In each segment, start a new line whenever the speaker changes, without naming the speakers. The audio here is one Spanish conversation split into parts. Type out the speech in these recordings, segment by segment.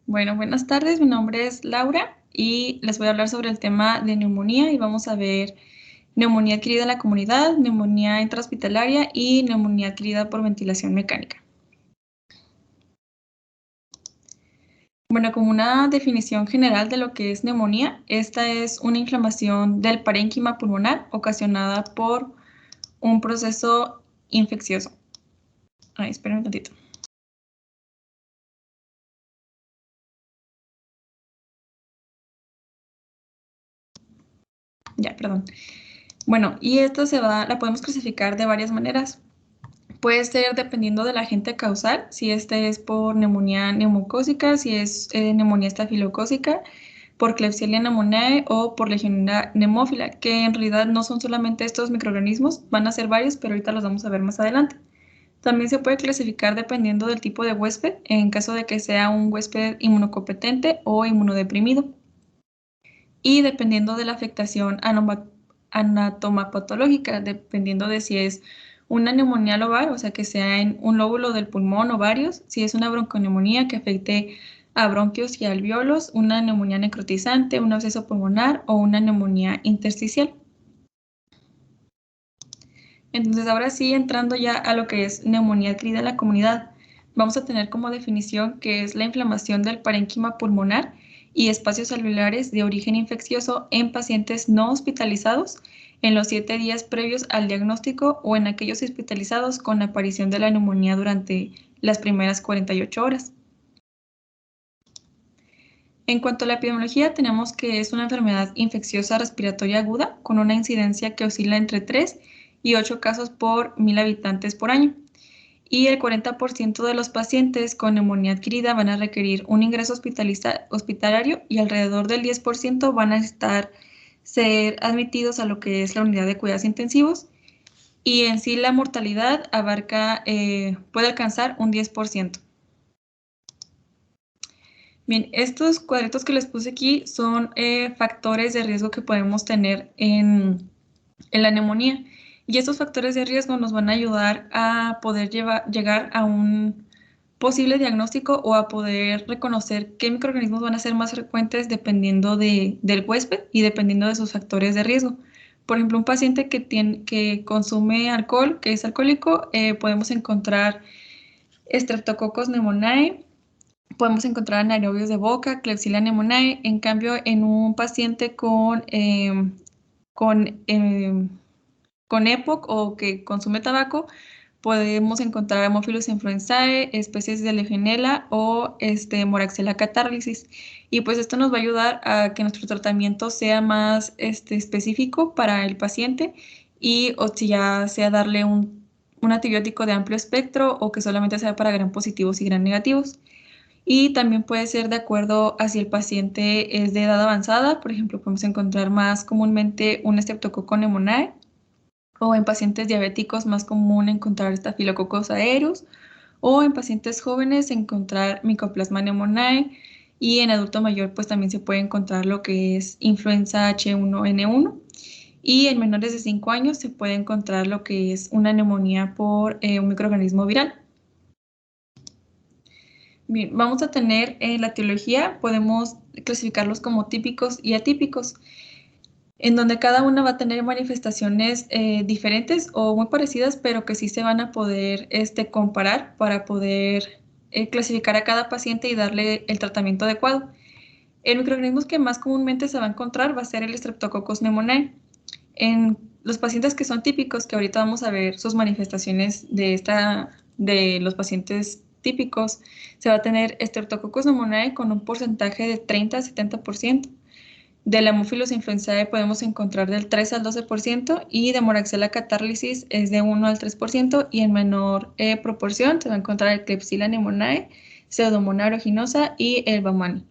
Bueno, buenas tardes, mi nombre es Laura y les voy a hablar sobre el tema de neumonía y vamos a ver neumonía adquirida en la comunidad, neumonía intrahospitalaria y neumonía adquirida por ventilación mecánica. Bueno, como una definición general de lo que es neumonía, esta es una inflamación del parénquima pulmonar ocasionada por un proceso infeccioso. Ay, esperen un tantito. Ya, perdón. Bueno, y esta la podemos clasificar de varias maneras. Puede ser dependiendo del agente causal, si este es por neumonía neumocócica, si es neumonía estafilocócica, por Klebsiella pneumoniae o por Legionella pneumófila, que en realidad no son solamente estos microorganismos, van a ser varios, pero ahorita los vamos a ver más adelante. También se puede clasificar dependiendo del tipo de huésped, en caso de que sea un huésped inmunocompetente o inmunodeprimido. Y dependiendo de la afectación anatomopatológica, dependiendo de si es una neumonía lobar, o sea, que sea en un lóbulo del pulmón o varios, si es una bronconeumonía que afecte a bronquios y alvéolos, una neumonía necrotizante, un absceso pulmonar o una neumonía intersticial. Entonces, ahora sí, entrando ya a lo que es neumonía adquirida en la comunidad, vamos a tener como definición que es la inflamación del parénquima pulmonar y espacios alveolares de origen infeccioso en pacientes no hospitalizados en los 7 días previos al diagnóstico o en aquellos hospitalizados con la aparición de la neumonía durante las primeras 48 horas. En cuanto a la epidemiología, tenemos que es una enfermedad infecciosa respiratoria aguda con una incidencia que oscila entre 3 y 8 casos por 1000 habitantes por año. Y el 40% de los pacientes con neumonía adquirida van a requerir un ingreso hospitalario y alrededor del 10% van a ser admitidos a lo que es la unidad de cuidados intensivos. Y en sí la mortalidad puede alcanzar un 10%. Bien, estos cuadritos que les puse aquí son factores de riesgo que podemos tener en la neumonía. Y estos factores de riesgo nos van a ayudar a poder llegar a un posible diagnóstico o a poder reconocer qué microorganismos van a ser más frecuentes dependiendo del huésped y dependiendo de sus factores de riesgo. Por ejemplo, un paciente que consume alcohol, que es alcohólico, podemos encontrar Streptococcus pneumoniae, podemos encontrar anaerobios de boca, Klebsiella pneumoniae. En cambio, en un paciente con, em, con EPOC o que consume tabaco, podemos encontrar Haemophilus influenzae, especies de Legionella o Moraxella catarrhalis. Y pues esto nos va a ayudar a que nuestro tratamiento sea más específico para el paciente y o si ya sea darle un antibiótico de amplio espectro o que solamente sea para gram positivos y gram negativos. Y también puede ser de acuerdo a si el paciente es de edad avanzada. Por ejemplo, podemos encontrar más comúnmente un Streptococcus pneumoniae o en pacientes diabéticos más común encontrar Staphylococcus aureus o en pacientes jóvenes encontrar Mycoplasma pneumoniae y en adulto mayor pues también se puede encontrar lo que es influenza H1N1 y en menores de 5 años se puede encontrar lo que es una neumonía por un microorganismo viral. Bien, vamos a tener en la etiología, podemos clasificarlos como típicos y atípicos, en donde cada una va a tener manifestaciones diferentes o muy parecidas, pero que sí se van a poder comparar para poder clasificar a cada paciente y darle el tratamiento adecuado. El microorganismo que más comúnmente se va a encontrar va a ser el Streptococcus pneumoniae. En los pacientes que son típicos, que ahorita vamos a ver sus manifestaciones de los pacientes típicos, se va a tener Streptococcus pneumoniae con un porcentaje de 30 a 70%. De la Haemophilus influenzae podemos encontrar del 3 al 12% y de Moraxella catarrhalis es de 1 al 3% y en menor proporción se va a encontrar el Klebsiella pneumoniae, Pseudomonas aeruginosa y el Bamani.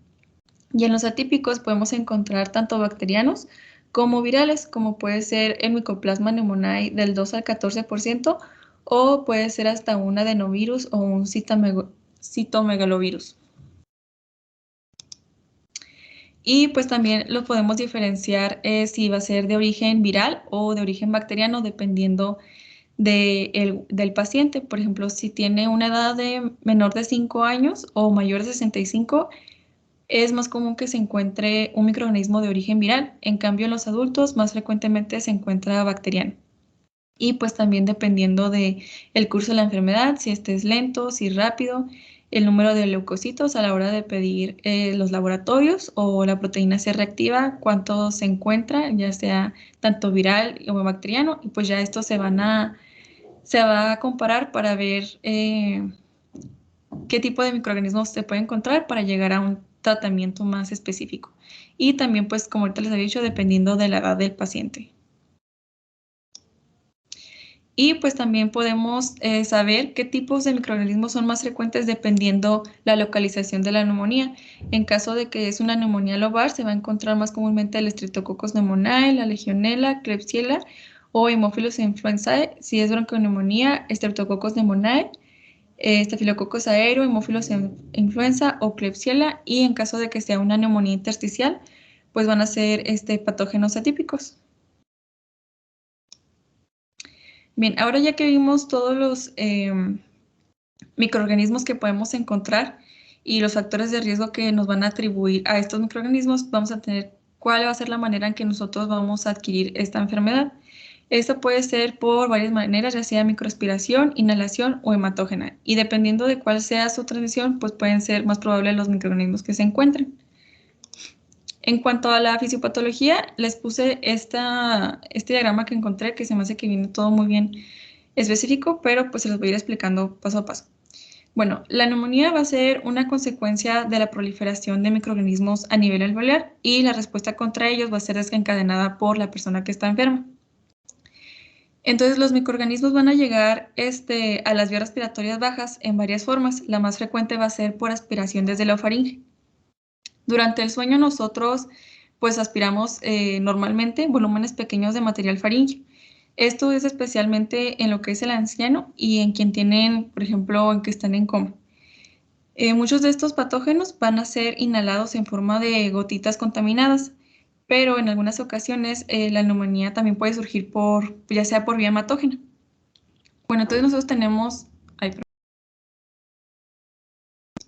Y en los atípicos podemos encontrar tanto bacterianos como virales, como puede ser el Mycoplasma pneumoniae del 2 al 14% o puede ser hasta un adenovirus o un citomegalovirus. Y pues también lo podemos diferenciar si va a ser de origen viral o de origen bacteriano, dependiendo del paciente. Por ejemplo, si tiene una edad de menor de 5 años o mayor de 65, es más común que se encuentre un microorganismo de origen viral. En cambio, en los adultos más frecuentemente se encuentra bacteriano. Y pues también dependiendo de el curso de la enfermedad, si este es lento, si rápido, el número de leucocitos a la hora de pedir los laboratorios o la proteína C reactiva, cuánto se encuentra, ya sea tanto viral o bacteriano, y pues ya esto se va a comparar para ver qué tipo de microorganismos se puede encontrar para llegar a un tratamiento más específico. Y también, pues, como ahorita les había dicho, dependiendo de la edad del paciente. Y pues también podemos saber qué tipos de microorganismos son más frecuentes dependiendo la localización de la neumonía. En caso de que es una neumonía lobar, se va a encontrar más comúnmente el Streptococcus pneumoniae, la Legionella, Klebsiella o Haemophilus influenzae. Si es bronconeumonía, Streptococcus pneumoniae, Staphylococcus aureus, Haemophilus influenza o Klebsiella. Y en caso de que sea una neumonía intersticial, pues van a ser patógenos atípicos. Bien, ahora ya que vimos todos los microorganismos que podemos encontrar y los factores de riesgo que nos van a atribuir a estos microorganismos, vamos a tener cuál va a ser la manera en que nosotros vamos a adquirir esta enfermedad. Esta puede ser por varias maneras, ya sea microaspiración, inhalación o hematógena. Y dependiendo de cuál sea su transmisión, pues pueden ser más probables los microorganismos que se encuentren. En cuanto a la fisiopatología, les puse este diagrama que encontré, que se me hace que viene todo muy bien específico, pero pues se los voy a ir explicando paso a paso. Bueno, la neumonía va a ser una consecuencia de la proliferación de microorganismos a nivel alveolar y la respuesta contra ellos va a ser desencadenada por la persona que está enferma. Entonces, los microorganismos van a llegar a las vías respiratorias bajas en varias formas. La más frecuente va a ser por aspiración desde la faringe. Durante el sueño nosotros pues aspiramos normalmente volúmenes pequeños de material faríngeo. Esto es especialmente en lo que es el anciano y en quien tienen, por ejemplo, en que están en coma. Muchos de estos patógenos van a ser inhalados en forma de gotitas contaminadas, pero en algunas ocasiones la neumonía también puede surgir ya sea por vía hematógena. Bueno, entonces nosotros tenemos...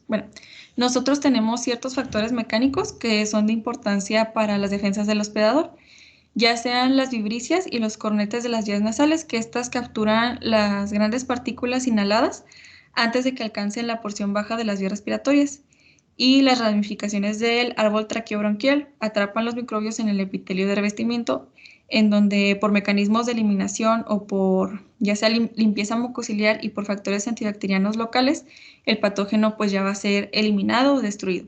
Bueno, nosotros tenemos ciertos factores mecánicos que son de importancia para las defensas del hospedador, ya sean las vibricias y los cornetes de las vías nasales, que estas capturan las grandes partículas inhaladas antes de que alcancen la porción baja de las vías respiratorias. Y las ramificaciones del árbol traqueobronquial atrapan los microbios en el epitelio de revestimiento, en donde por mecanismos de eliminación o por ya sea limpieza mucociliar y por factores antibacterianos locales, el patógeno pues ya va a ser eliminado o destruido.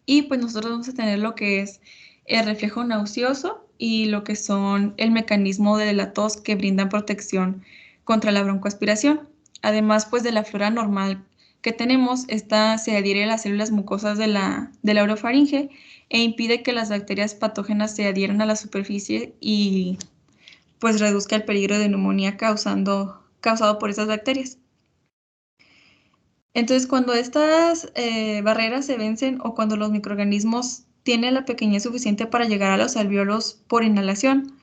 Y pues nosotros vamos a tener lo que es el reflejo nauseoso y lo que son el mecanismo de la tos que brindan protección contra la broncoaspiración. Además pues de la flora normal que tenemos, esta se adhiere a las células mucosas de la orofaringe e impide que las bacterias patógenas se adhieran a la superficie y pues reduzca el peligro de neumonía causado por esas bacterias. Entonces, cuando estas barreras se vencen o cuando los microorganismos tienen la pequeñez suficiente para llegar a los alvéolos por inhalación,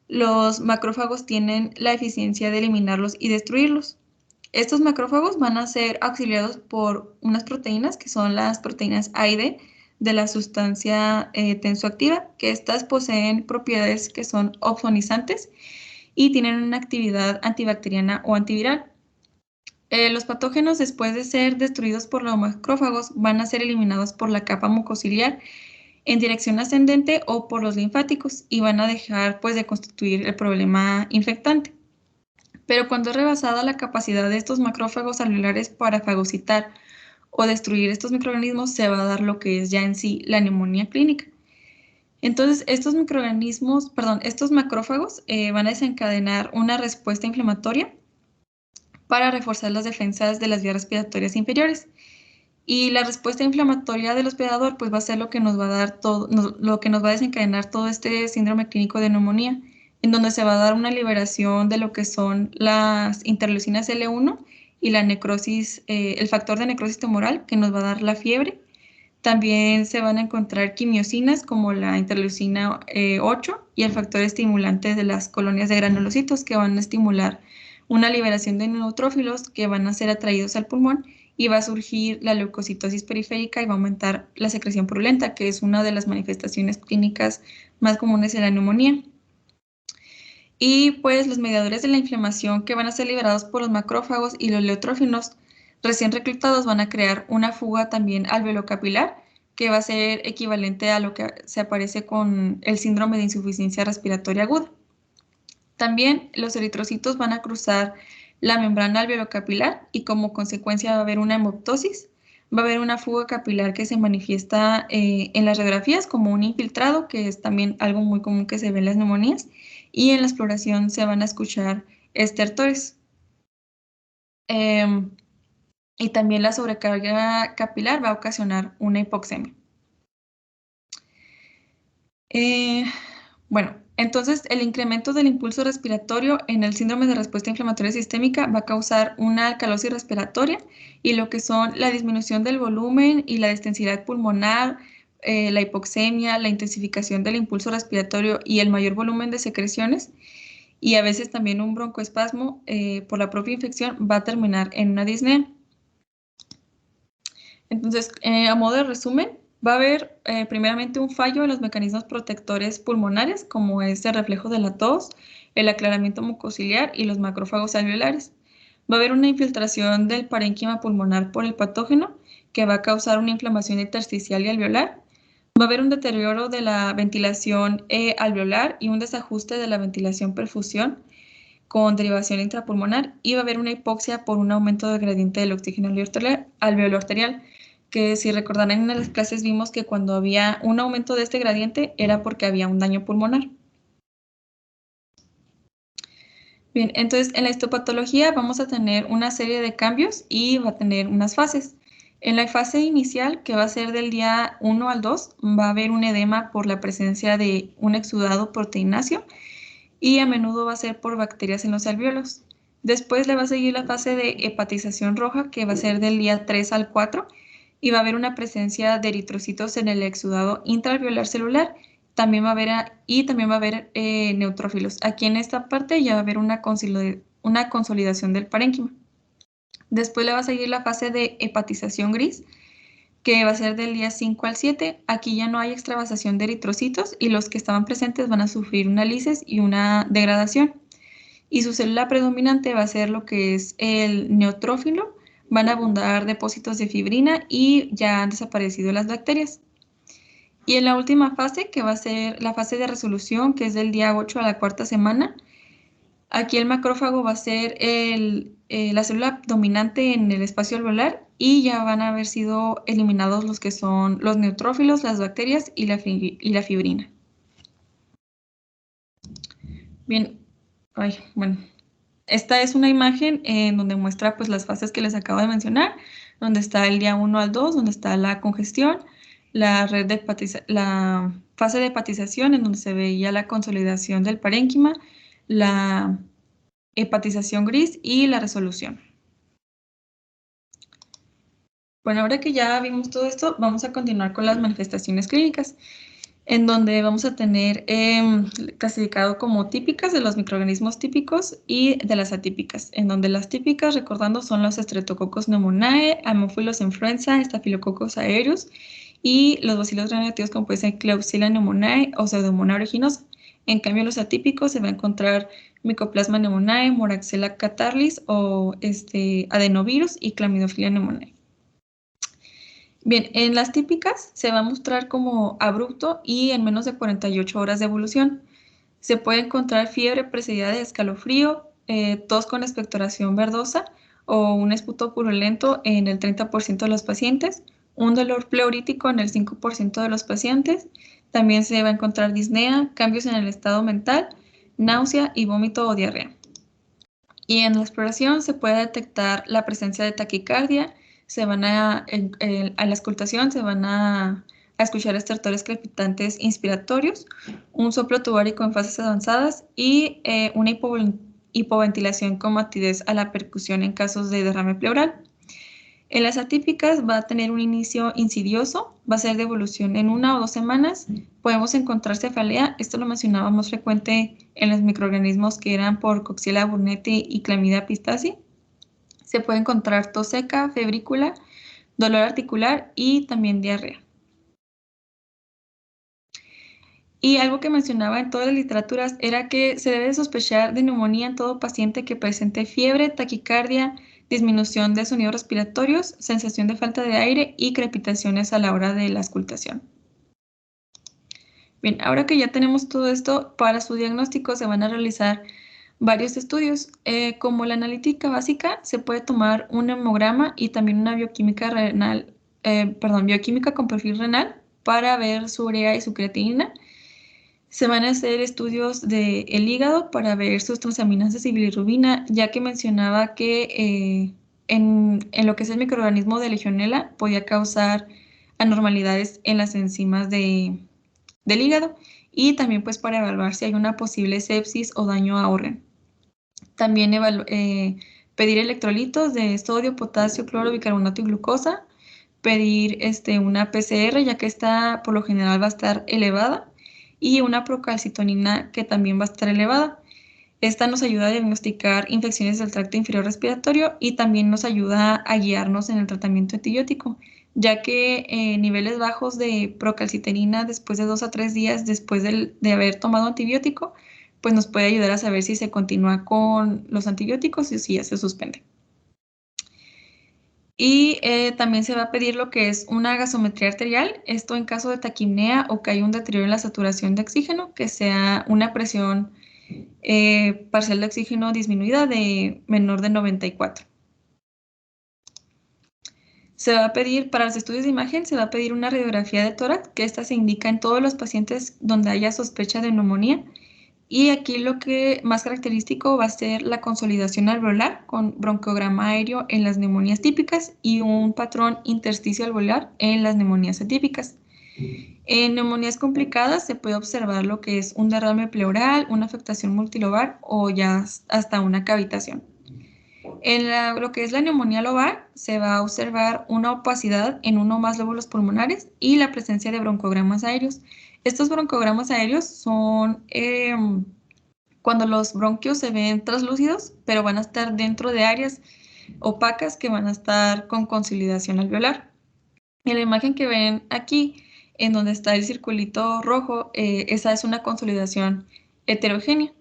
los macrófagos tienen la eficiencia de eliminarlos y destruirlos. Estos macrófagos van a ser auxiliados por unas proteínas que son las proteínas A y D de la sustancia tensoactiva, que estas poseen propiedades que son opsonizantes y tienen una actividad antibacteriana o antiviral. Los patógenos, después de ser destruidos por los macrófagos, van a ser eliminados por la capa mucociliar en dirección ascendente o por los linfáticos y van a dejar pues de constituir el problema infectante. Pero cuando es rebasada la capacidad de estos macrófagos alveolares para fagocitar o destruir estos microorganismos, se va a dar lo que es ya en sí la neumonía clínica. Entonces, estos macrófagos van a desencadenar una respuesta inflamatoria para reforzar las defensas de las vías respiratorias inferiores. Y la respuesta inflamatoria del hospedador pues va a ser lo que nos va a dar lo que nos va a desencadenar todo este síndrome clínico de neumonía, en donde se va a dar una liberación de lo que son las interleucinas L1 y la necrosis, el factor de necrosis tumoral que nos va a dar la fiebre. También se van a encontrar quimiosinas como la interleucina 8 y el factor estimulante de las colonias de granulocitos que van a estimular una liberación de neutrófilos que van a ser atraídos al pulmón y va a surgir la leucocitosis periférica y va a aumentar la secreción purulenta, que es una de las manifestaciones clínicas más comunes de la neumonía. Y pues los mediadores de la inflamación que van a ser liberados por los macrófagos y los neutrófilos recién reclutados van a crear una fuga también alveolocapilar, que va a ser equivalente a lo que se aparece con el síndrome de insuficiencia respiratoria aguda. También los eritrocitos van a cruzar la membrana alveolocapilar y como consecuencia va a haber una hemoptosis, va a haber una fuga capilar que se manifiesta en las radiografías como un infiltrado, que es también algo muy común que se ve en las neumonías, y en la exploración se van a escuchar estertores. Y también la sobrecarga capilar va a ocasionar una hipoxemia. Bueno, entonces el incremento del impulso respiratorio en el síndrome de respuesta inflamatoria sistémica va a causar una alcalosis respiratoria y lo que son la disminución del volumen y la distensidad pulmonar, la hipoxemia, la intensificación del impulso respiratorio y el mayor volumen de secreciones y a veces también un broncoespasmo por la propia infección va a terminar en una disnea. Entonces, a modo de resumen, va a haber primeramente un fallo en los mecanismos protectores pulmonares, como es el reflejo de la tos, el aclaramiento mucociliar y los macrófagos alveolares. Va a haber una infiltración del parénquima pulmonar por el patógeno, que va a causar una inflamación intersticial y alveolar. Va a haber un deterioro de la ventilación alveolar y un desajuste de la ventilación perfusión con derivación intrapulmonar y va a haber una hipoxia por un aumento del gradiente del oxígeno alveolo-arterial, que si recordarán en las clases vimos que cuando había un aumento de este gradiente era porque había un daño pulmonar. Bien, entonces en la histopatología vamos a tener una serie de cambios y va a tener unas fases. En la fase inicial, que va a ser del día 1 al 2, va a haber un edema por la presencia de un exudado proteináceo y a menudo va a ser por bacterias en los alvéolos. Después le va a seguir la fase de hepatización roja, que va a ser del día 3 al 4, y va a haber una presencia de eritrocitos en el exudado intraalveolar celular. También va a haber neutrófilos. Aquí en esta parte ya va a haber una consolidación del parénquima. Después le va a seguir la fase de hepatización gris, que va a ser del día 5 al 7. Aquí ya no hay extravasación de eritrocitos y los que estaban presentes van a sufrir una lisis y una degradación. Y su célula predominante va a ser lo que es el neutrófilo. Van a abundar depósitos de fibrina y ya han desaparecido las bacterias. Y en la última fase, que va a ser la fase de resolución, que es del día 8 a la cuarta semana, aquí el macrófago va a ser la célula dominante en el espacio alveolar y ya van a haber sido eliminados los que son los neutrófilos, las bacterias y la fibrina. Bien, bueno, esta es una imagen en donde muestra pues las fases que les acabo de mencionar, donde está el día 1 al 2, donde está la congestión, la fase de hepatización en donde se veía la consolidación del parénquima, la hepatización gris y la resolución. Bueno, ahora que ya vimos todo esto, vamos a continuar con las manifestaciones clínicas, en donde vamos a tener clasificado como típicas de los microorganismos típicos y de las atípicas, en donde las típicas, recordando, son los Streptococcus pneumoniae, Haemophilus influenza, Staphylococcus aureus y los bacilos gram-negativos como puede ser Klebsiella pneumoniae o Pseudomonas aeruginosa. En cambio, los atípicos se va a encontrar Mycoplasma pneumoniae, Moraxella catarrhalis o adenovirus y Chlamydophila pneumoniae. Bien, en las típicas se va a mostrar como abrupto y en menos de 48 horas de evolución. Se puede encontrar fiebre precedida de escalofrío, tos con expectoración verdosa o un esputo purulento en el 30% de los pacientes, un dolor pleurítico en el 5% de los pacientes. También se va a encontrar disnea, cambios en el estado mental, náusea y vómito o diarrea. Y en la exploración se puede detectar la presencia de taquicardia, a la auscultación se van a escuchar estertores crepitantes inspiratorios, un soplo tubárico en fases avanzadas y una hipoventilación con matidez a la percusión en casos de derrame pleural. En las atípicas va a tener un inicio insidioso, va a ser de evolución en 1 o 2 semanas. Podemos encontrar cefalea, esto lo mencionábamos frecuente en los microorganismos que eran por Coxiella burnetii y Chlamydia pistaci. Se puede encontrar tos seca, febrícula, dolor articular y también diarrea. Y algo que mencionaba en todas las literaturas era que se debe sospechar de neumonía en todo paciente que presente fiebre, taquicardia, disminución de sonidos respiratorios, sensación de falta de aire y crepitaciones a la hora de la auscultación. Bien, ahora que ya tenemos todo esto, para su diagnóstico se van a realizar varios estudios. Como la analítica básica, se puede tomar un hemograma y también una bioquímica renal, bioquímica con perfil renal para ver su urea y su creatinina. Se van a hacer estudios del hígado para ver sus transaminases y bilirrubina, ya que mencionaba que en lo que es el microorganismo de Legionella podía causar anormalidades en las enzimas del hígado y también pues para evaluar si hay una posible sepsis o daño a órgano. También pedir electrolitos de sodio, potasio, cloro, bicarbonato y glucosa. Pedir una PCR, ya que esta por lo general va a estar elevada, y una procalcitonina que también va a estar elevada. Esta nos ayuda a diagnosticar infecciones del tracto inferior respiratorio y también nos ayuda a guiarnos en el tratamiento antibiótico, ya que niveles bajos de procalcitonina después de 2 a 3 días después de haber tomado antibiótico, pues nos puede ayudar a saber si se continúa con los antibióticos y si ya se suspende. Y también se va a pedir lo que es una gasometría arterial, esto en caso de taquipnea o que haya un deterioro en la saturación de oxígeno, que sea una presión parcial de oxígeno disminuida de menor de 94. Se va a pedir, para los estudios de imagen, se va a pedir una radiografía de tórax, que esta se indica en todos los pacientes donde haya sospecha de neumonía. Y aquí lo que más característico va a ser la consolidación alveolar con bronquiograma aéreo en las neumonías típicas y un patrón intersticio alveolar en las neumonías atípicas. En neumonías complicadas se puede observar lo que es un derrame pleural, una afectación multilobar o ya hasta una cavitación. En lo que es la neumonía lobar se va a observar una opacidad en uno o más lóbulos pulmonares y la presencia de broncogramas aéreos. Estos broncogramas aéreos son cuando los bronquios se ven translúcidos, pero van a estar dentro de áreas opacas que van a estar con consolidación alveolar. En la imagen que ven aquí, en donde está el circulito rojo, esa es una consolidación heterogénea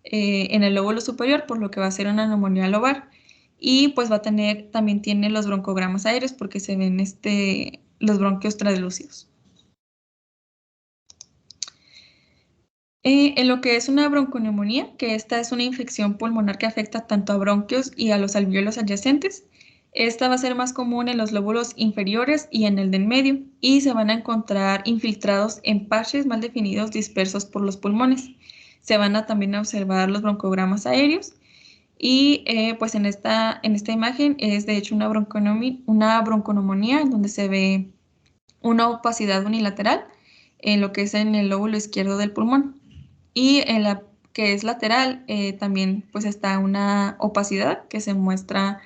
en el lóbulo superior, por lo que va a ser una neumonía lobar. Y pues va a tener, también tiene los broncogramas aéreos porque se ven los bronquios translúcidos. En lo que es una bronconeumonía, que esta es una infección pulmonar que afecta tanto a bronquios y a los alvéolos adyacentes. Esta va a ser más común en los lóbulos inferiores y en el del medio, y se van a encontrar infiltrados en parches mal definidos dispersos por los pulmones. Se van a también observar los broncogramas aéreos, y pues en esta imagen es de hecho una bronconeumonía en donde se ve una opacidad unilateral en lo que es en el lóbulo izquierdo del pulmón. Y en la que es lateral también pues está una opacidad que se muestra,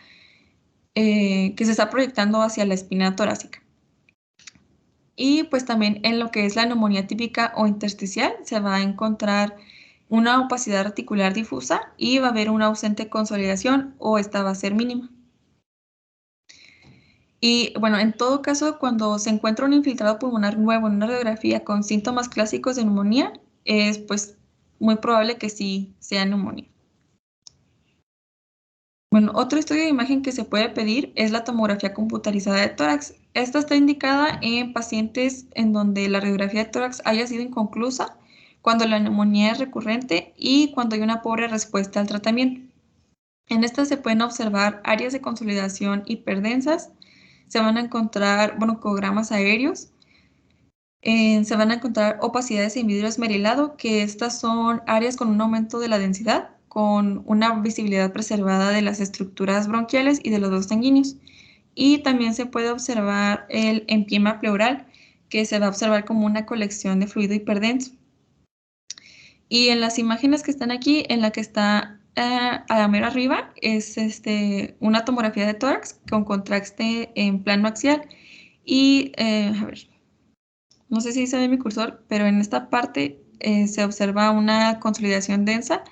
que se está proyectando hacia la espina torácica. Y pues también en lo que es la neumonía típica o intersticial se va a encontrar una opacidad articular difusa y va a haber una ausente consolidación o esta va a ser mínima. Y bueno, en todo caso, cuando se encuentra un infiltrado pulmonar nuevo en una radiografía con síntomas clásicos de neumonía, es pues muy probable que sí sea neumonía. Bueno, otro estudio de imagen que se puede pedir es la tomografía computarizada de tórax. Esta está indicada en pacientes en donde la radiografía de tórax haya sido inconclusa, cuando la neumonía es recurrente y cuando hay una pobre respuesta al tratamiento. En esta se pueden observar áreas de consolidación hiperdensas, se van a encontrar broncogramas aéreos, se van a encontrar opacidades en vidrio esmerilado, que estas son áreas con un aumento de la densidad, con una visibilidad preservada de las estructuras bronquiales y de los vasos sanguíneos. Y también se puede observar el empiema pleural, que se va a observar como una colección de fluido hiperdenso. Y en las imágenes que están aquí, en la que está a la mera arriba es una tomografía de tórax con contraste en plano axial. Y, a ver, no sé si se ve mi cursor, pero en esta parte se observa una consolidación densa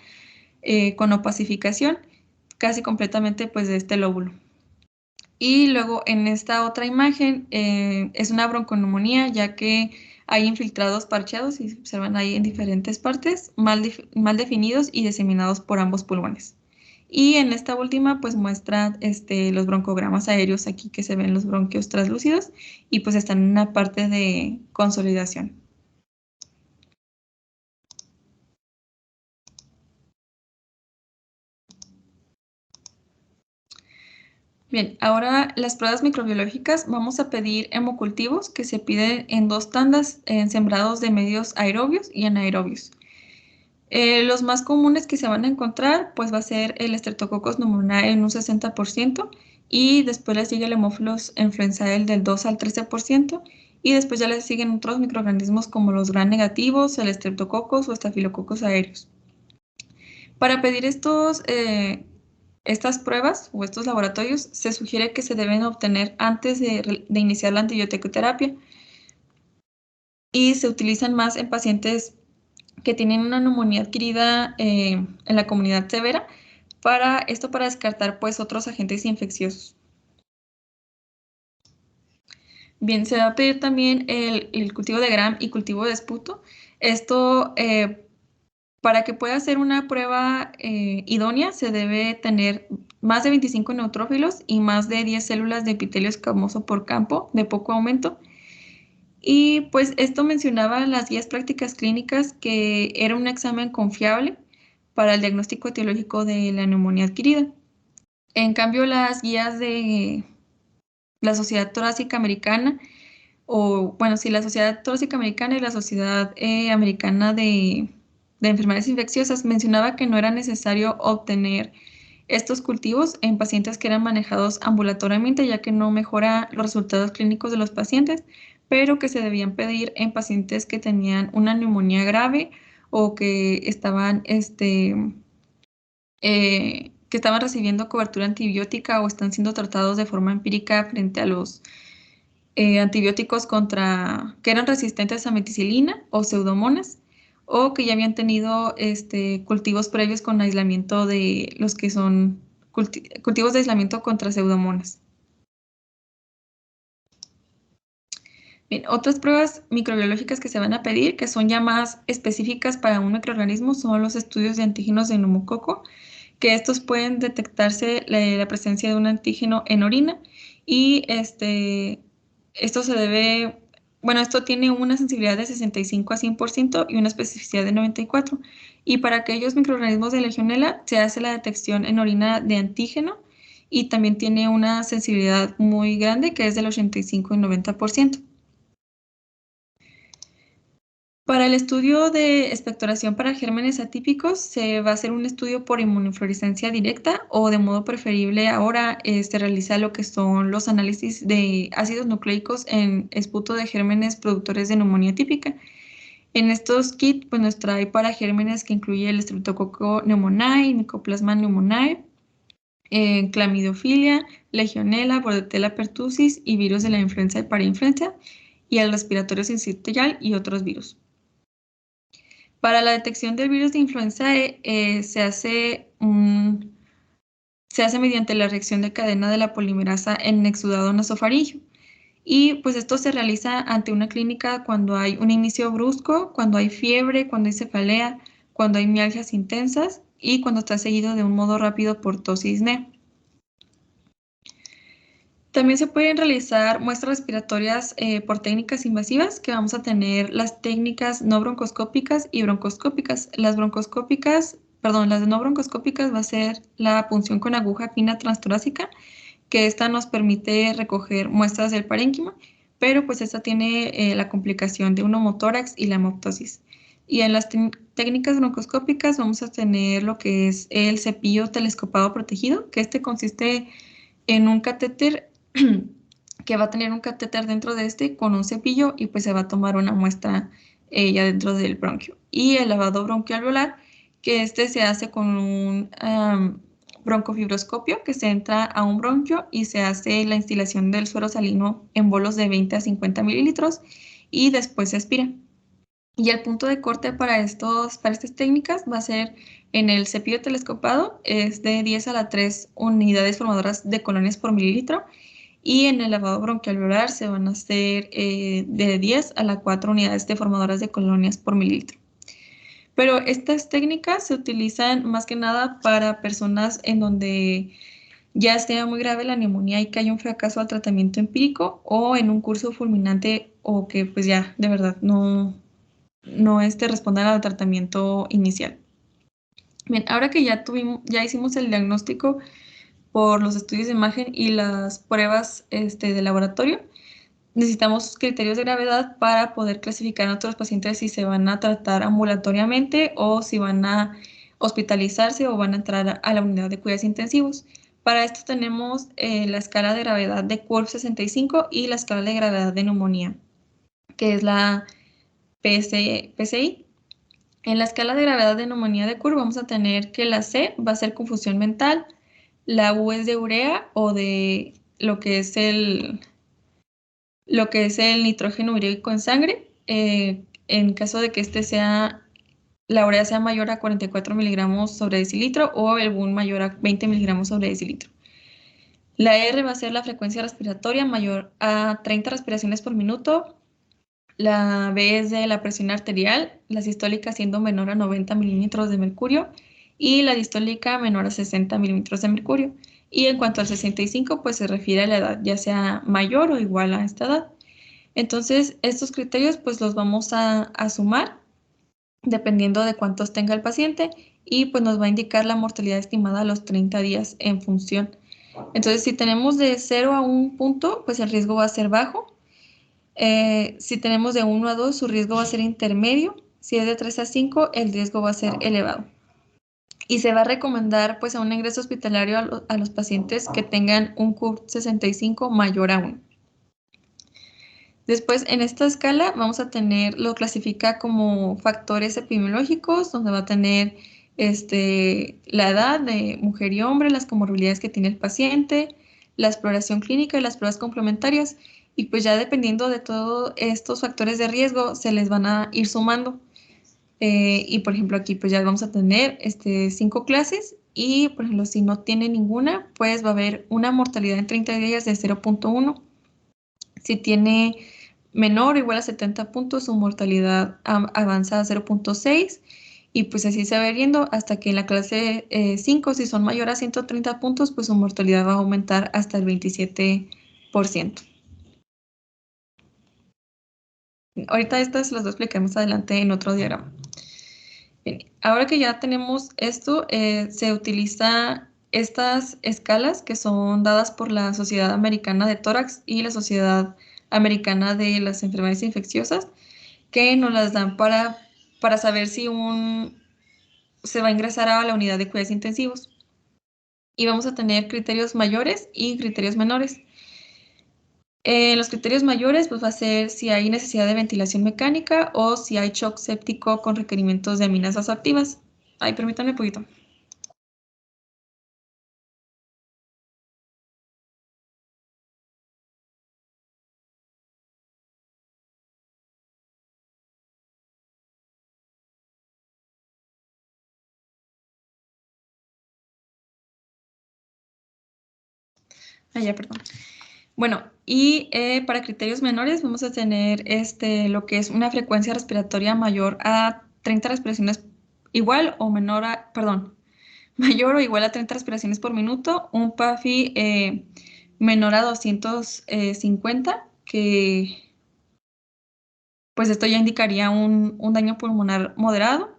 con opacificación casi completamente pues de este lóbulo. Y luego en esta otra imagen es una bronconeumonía, ya que hay infiltrados parcheados y se observan ahí en diferentes partes, mal definidos y diseminados por ambos pulmones. Y en esta última pues muestra los broncogramas aéreos aquí que se ven los bronquios translúcidos y pues están en una parte de consolidación. Bien, ahora las pruebas microbiológicas vamos a pedir hemocultivos que se piden en 2 tandas en sembrados de medios aerobios y anaerobios. Los más comunes que se van a encontrar pues va a ser el Streptococcus pneumoniae en un 60% y después le sigue el Haemophilus influenzae del 2 al 13% y después ya le siguen otros microorganismos como los gram negativos, el Streptococcus o Staphylococcus aureus. Para pedir estas pruebas o estos laboratorios, se sugiere que se deben obtener antes de iniciar la antibioticoterapia y se utilizan más en pacientes que tienen una neumonía adquirida en la comunidad severa, para descartar pues otros agentes infecciosos. Bien, se va a pedir también el cultivo de Gram y cultivo de esputo. Esto para que pueda ser una prueba idónea, se debe tener más de 25 neutrófilos y más de 10 células de epitelio escamoso por campo de poco aumento. Y pues esto mencionaba en las guías prácticas clínicas que era un examen confiable para el diagnóstico etiológico de la neumonía adquirida. En cambio, las guías de la Sociedad Torácica Americana, la Sociedad Torácica Americana y la Sociedad Americana de Enfermedades Infecciosas mencionaba que no era necesario obtener estos cultivos en pacientes que eran manejados ambulatoriamente, ya que no mejora los resultados clínicos de los pacientes, pero que se debían pedir en pacientes que tenían una neumonía grave o que estaban recibiendo cobertura antibiótica o están siendo tratados de forma empírica frente a los antibióticos que eran resistentes a meticilina o pseudomonas, o que ya habían tenido cultivos previos con aislamiento de los que son cultivos de aislamiento contra pseudomonas. Bien, otras pruebas microbiológicas que se van a pedir, que son ya más específicas para un microorganismo, son los estudios de antígenos de neumococo, que estos pueden detectarse la presencia de un antígeno en orina y esto esto tiene una sensibilidad de 65 a 100% y una especificidad de 94. Y para aquellos microorganismos de Legionella se hace la detección en orina de antígeno y también tiene una sensibilidad muy grande que es del 85 y 90%. Para el estudio de expectoración para gérmenes atípicos se va a hacer un estudio por inmunofluorescencia directa o de modo preferible ahora se realiza lo que son los análisis de ácidos nucleicos en esputo de gérmenes productores de neumonía típica. En estos kits pues nos trae para gérmenes que incluye el Streptococcus pneumoniae, Mycoplasma pneumoniae, Clamidiofilia, Legionella, Bordetella pertussis y virus de la influenza y parainfluenza y el respiratorio sincitial y otros virus. Para la detección del virus de influenza se hace mediante la reacción de cadena de la polimerasa en exudado nasofaríngeo. Y pues esto se realiza ante una clínica cuando hay un inicio brusco, cuando hay fiebre, cuando hay cefalea, cuando hay mialgias intensas y cuando está seguido de un modo rápido por tos y disnea. También se pueden realizar muestras respiratorias por técnicas invasivas, que vamos a tener las técnicas no broncoscópicas y broncoscópicas. Las no broncoscópicas va a ser la punción con aguja fina transtorácica, que esta nos permite recoger muestras del parénquima, pero pues esta tiene la complicación de un homotórax y la hemoptosis. Y en las técnicas broncoscópicas vamos a tener lo que es el cepillo telescopado protegido, que consiste en un catéter que va a tener un catéter dentro de con un cepillo y pues se va a tomar una muestra ya dentro del bronquio. Y el lavado bronquialveolar, que este se hace con un broncofibroscopio, que se entra a un bronquio y se hace la instilación del suero salino en bolos de 20 a 50 mililitros y después se aspira. Y el punto de corte para estas técnicas va a ser en el cepillo telescopado, es de 10 a la 3 unidades formadoras de colonias por mililitro, y en el lavado bronquialveolar se van a hacer de 10 a la 4 unidades de formadoras de colonias por mililitro. Pero estas técnicas se utilizan más que nada para personas en donde ya esté muy grave la neumonía y que haya un fracaso al tratamiento empírico o en un curso fulminante o que pues ya de verdad no respondan al tratamiento inicial. Bien, ahora que ya hicimos el diagnóstico por los estudios de imagen y las pruebas de laboratorio, necesitamos criterios de gravedad para poder clasificar a nuestros pacientes si se van a tratar ambulatoriamente o si van a hospitalizarse o van a entrar a la unidad de cuidados intensivos. Para esto tenemos la escala de gravedad de Curve 65 y la escala de gravedad de neumonía, que es la PSI. En la escala de gravedad de neumonía de Curve vamos a tener que la C va a ser confusión mental, la U es de urea o de lo que es el nitrógeno ureico en sangre, en caso de que la urea sea mayor a 44 miligramos sobre decilitro o el BUN mayor a 20 miligramos sobre decilitro. La R va a ser la frecuencia respiratoria mayor a 30 respiraciones por minuto. La B es de la presión arterial, la sistólica siendo menor a 90 milímetros de mercurio y la distólica menor a 60 milímetros de mercurio. Y en cuanto al 65, pues se refiere a la edad, ya sea mayor o igual a esta edad. Entonces, estos criterios pues los vamos a sumar dependiendo de cuántos tenga el paciente y pues nos va a indicar la mortalidad estimada a los 30 días en función. Entonces, si tenemos de 0 a 1 punto, pues el riesgo va a ser bajo. Si tenemos de 1 a 2, su riesgo va a ser intermedio. Si es de 3 a 5, el riesgo va a ser elevado. Y se va a recomendar pues a un ingreso hospitalario a los pacientes que tengan un CURP 65 mayor a 1. Después, en esta escala vamos a tener, lo clasifica como factores epidemiológicos, donde va a tener la edad de mujer y hombre, las comorbilidades que tiene el paciente, la exploración clínica y las pruebas complementarias. Y pues ya dependiendo de todos estos factores de riesgo, se les van a ir sumando. Y por ejemplo aquí pues ya vamos a tener 5 clases y por ejemplo si no tiene ninguna, pues va a haber una mortalidad en 30 días de 0.1. Si tiene menor o igual a 70 puntos, su mortalidad avanza a 0.6 y pues así se va viendo hasta que en la clase 5, si son mayor a 130 puntos, pues su mortalidad va a aumentar hasta el 27%. Ahorita estas las voy a explicar más adelante en otro diagrama. Bien, ahora que ya tenemos esto, se utiliza estas escalas que son dadas por la Sociedad Americana de Tórax y la Sociedad Americana de las Enfermedades Infecciosas, que nos las dan para saber si se va a ingresar a la unidad de cuidados intensivos. Y vamos a tener criterios mayores y criterios menores. Los criterios mayores pues va a ser si hay necesidad de ventilación mecánica o si hay shock séptico con requerimientos de amenazas activas. Ay, permítanme un poquito. Ya, perdón. Bueno, y para criterios menores vamos a tener lo que es una frecuencia respiratoria mayor a 30 respiraciones igual o menor a, perdón, mayor o igual a 30 respiraciones por minuto, un PAFI menor a 250, que pues esto ya indicaría un daño pulmonar moderado.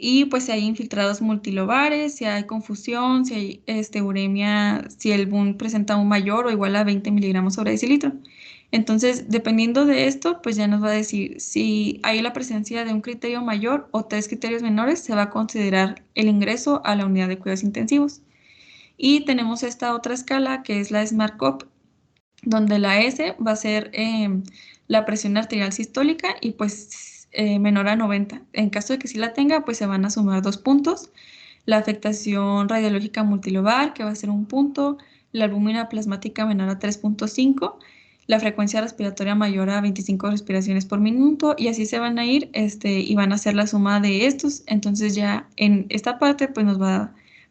Y pues si hay infiltrados multilobares, si hay confusión, si hay uremia, si el BUN presenta un mayor o igual a 20 miligramos sobre decilitro. Entonces, dependiendo de esto, pues ya nos va a decir si hay la presencia de un criterio mayor o 3 criterios menores, se va a considerar el ingreso a la unidad de cuidados intensivos. Y tenemos esta otra escala que es la SMART-CoP, donde la S va a ser la presión arterial sistólica y pues menor a 90. En caso de que sí la tenga, pues se van a sumar 2 puntos. La afectación radiológica multilobar, que va a ser 1 punto. La albúmina plasmática menor a 3.5. La frecuencia respiratoria mayor a 25 respiraciones por minuto. Y así se van a ir y van a hacer la suma de estos. Entonces ya en esta parte, pues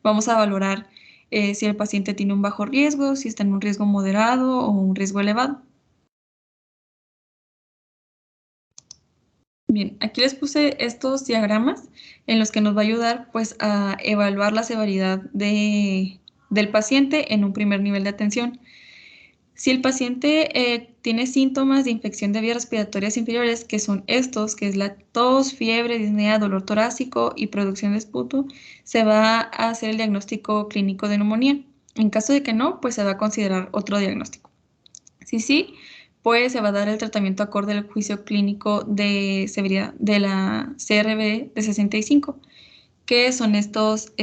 vamos a valorar si el paciente tiene un bajo riesgo, si está en un riesgo moderado o un riesgo elevado. Bien, aquí les puse estos diagramas en los que nos va a ayudar pues a evaluar la severidad del paciente en un primer nivel de atención. Si el paciente tiene síntomas de infección de vías respiratorias inferiores, que son estos, que es la tos, fiebre, disnea, dolor torácico y producción de esputo, se va a hacer el diagnóstico clínico de neumonía. En caso de que no, pues se va a considerar otro diagnóstico. Si sí, pues se va a dar el tratamiento acorde al juicio clínico de severidad de la CRB de 65, que son estos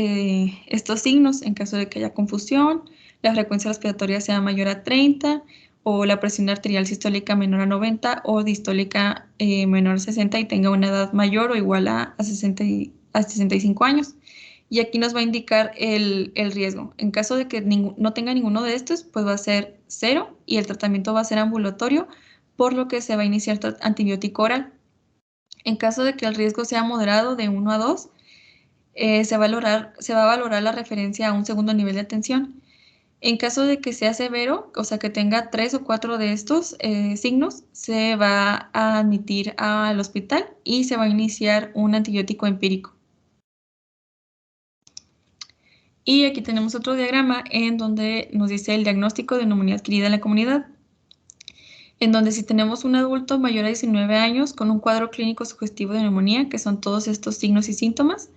signos en caso de que haya confusión, la frecuencia respiratoria sea mayor a 30 o la presión arterial sistólica menor a 90 o distólica menor a 60 y tenga una edad mayor o igual a 65 años. Y aquí nos va a indicar el riesgo. En caso de que no tenga ninguno de estos, pues va a ser 0 y el tratamiento va a ser ambulatorio, por lo que se va a iniciar antibiótico oral. En caso de que el riesgo sea moderado de 1 a 2, se va a valorar la referencia a un segundo nivel de atención. En caso de que sea severo, o sea que tenga 3 o 4 de estos signos, se va a admitir al hospital y se va a iniciar un antibiótico empírico. Y aquí tenemos otro diagrama en donde nos dice el diagnóstico de neumonía adquirida en la comunidad, en donde si tenemos un adulto mayor a 19 años con un cuadro clínico sugestivo de neumonía, que son todos estos signos y síntomas,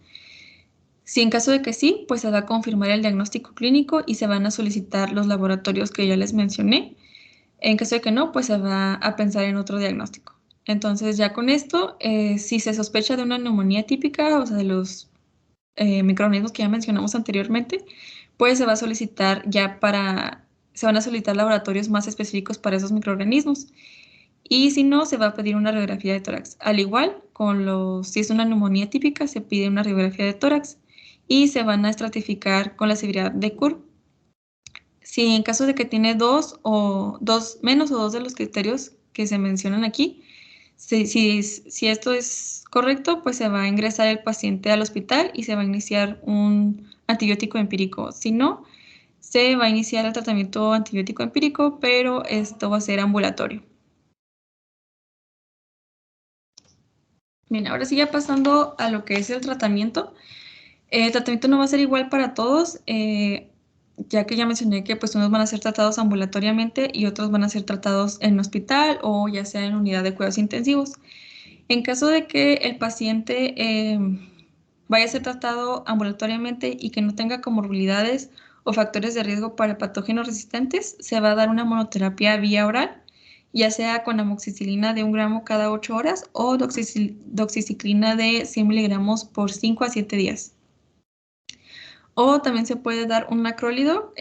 si en caso de que sí, pues se va a confirmar el diagnóstico clínico y se van a solicitar los laboratorios que ya les mencioné. En caso de que no, pues se va a pensar en otro diagnóstico. Entonces ya con esto, si se sospecha de una neumonía típica, o sea, de los microorganismos que ya mencionamos anteriormente, pues se va a solicitar se van a solicitar laboratorios más específicos para esos microorganismos. Y si no, se va a pedir una radiografía de tórax. Al igual, si es una neumonía típica, se pide una radiografía de tórax y se van a estratificar con la severidad de CUR. Si en caso de que tiene menos o dos de los criterios que se mencionan aquí, si esto es correcto, pues se va a ingresar el paciente al hospital y se va a iniciar un antibiótico empírico. Si no, se va a iniciar el tratamiento antibiótico empírico, pero esto va a ser ambulatorio. Bien, ahora sí ya pasando a lo que es el tratamiento. El tratamiento no va a ser igual para todos, ya que ya mencioné que pues unos van a ser tratados ambulatoriamente y otros van a ser tratados en hospital o ya sea en unidad de cuidados intensivos. En caso de que el paciente vaya a ser tratado ambulatoriamente y que no tenga comorbilidades o factores de riesgo para patógenos resistentes, se va a dar una monoterapia vía oral, ya sea con amoxicilina de 1 gramo cada 8 horas o doxiciclina de 100 miligramos por 5 a 7 días. O también se puede dar un macrólido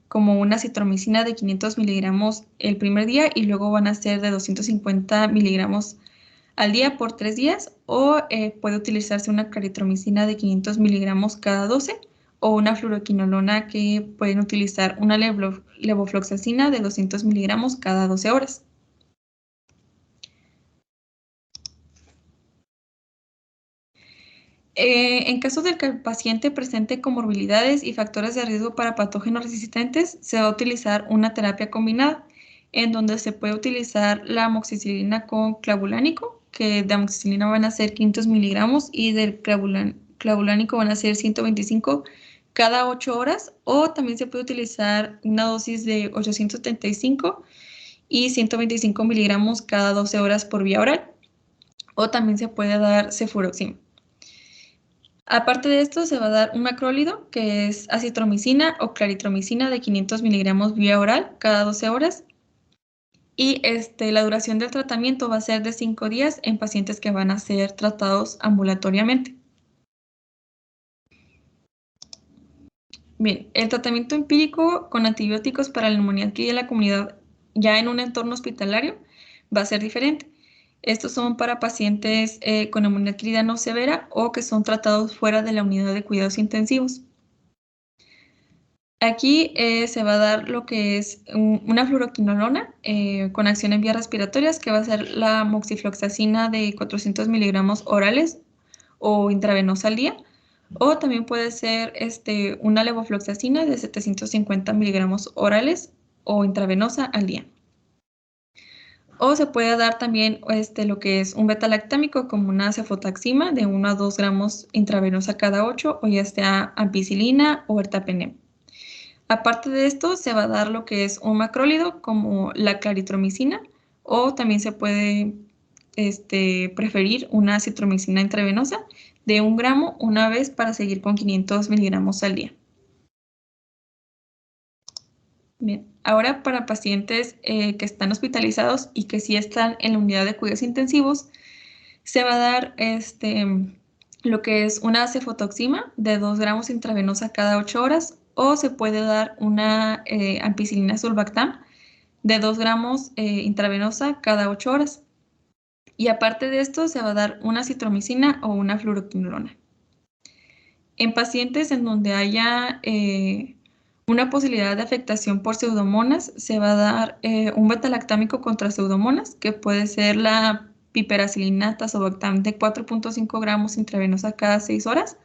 como una citromicina de 500 miligramos el primer día y luego van a ser de 250 miligramos al día por 3 días, o puede utilizarse una claritromicina de 500 miligramos cada 12 o una fluoroquinolona que pueden utilizar una levofloxacina de 200 miligramos cada 12 horas. En caso de que el paciente presente comorbilidades y factores de riesgo para patógenos resistentes, se va a utilizar una terapia combinada, en donde se puede utilizar la amoxicilina con clavulánico, que de amoxicilina van a ser 500 miligramos y del clavulánico van a ser 125 cada 8 horas, o también se puede utilizar una dosis de 875 y 125 miligramos cada 12 horas por vía oral, o también se puede dar cefuroxima. Aparte de esto, se va a dar un macrólido, que es acitromicina o claritromicina de 500 miligramos vía oral cada 12 horas. Y la duración del tratamiento va a ser de 5 días en pacientes que van a ser tratados ambulatoriamente. Bien, el tratamiento empírico con antibióticos para la neumonía adquirida en la comunidad ya en un entorno hospitalario va a ser diferente. Estos son para pacientes con neumonía adquirida no severa o que son tratados fuera de la unidad de cuidados intensivos. Aquí se va a dar lo que es una fluoroquinolona con acción en vías respiratorias, que va a ser la moxifloxacina de 400 miligramos orales o intravenosa al día, o también puede ser una levofloxacina de 750 miligramos orales o intravenosa al día. O se puede dar también lo que es un beta-lactámico como una cefotaxima de 1 a 2 gramos intravenosa cada 8, o ya sea ampicilina o ertapenem. Aparte de esto, se va a dar lo que es un macrólido como la claritromicina, o también se puede preferir una citromicina intravenosa de 1 gramo una vez para seguir con 500 miligramos al día. Bien, ahora para pacientes que están hospitalizados y que sí están en la unidad de cuidados intensivos, se va a dar lo que es una cefotoxima de 2 gramos intravenosa cada 8 horas, o se puede dar una ampicilina sulbactam de 2 gramos intravenosa cada 8 horas. Y aparte de esto, se va a dar una citromicina o una fluoroquinolona. En pacientes en donde haya una posibilidad de afectación por pseudomonas, se va a dar un beta-lactámico contra pseudomonas, que puede ser la piperacilina tazobactam de 4.5 gramos intravenosa cada 6 horas,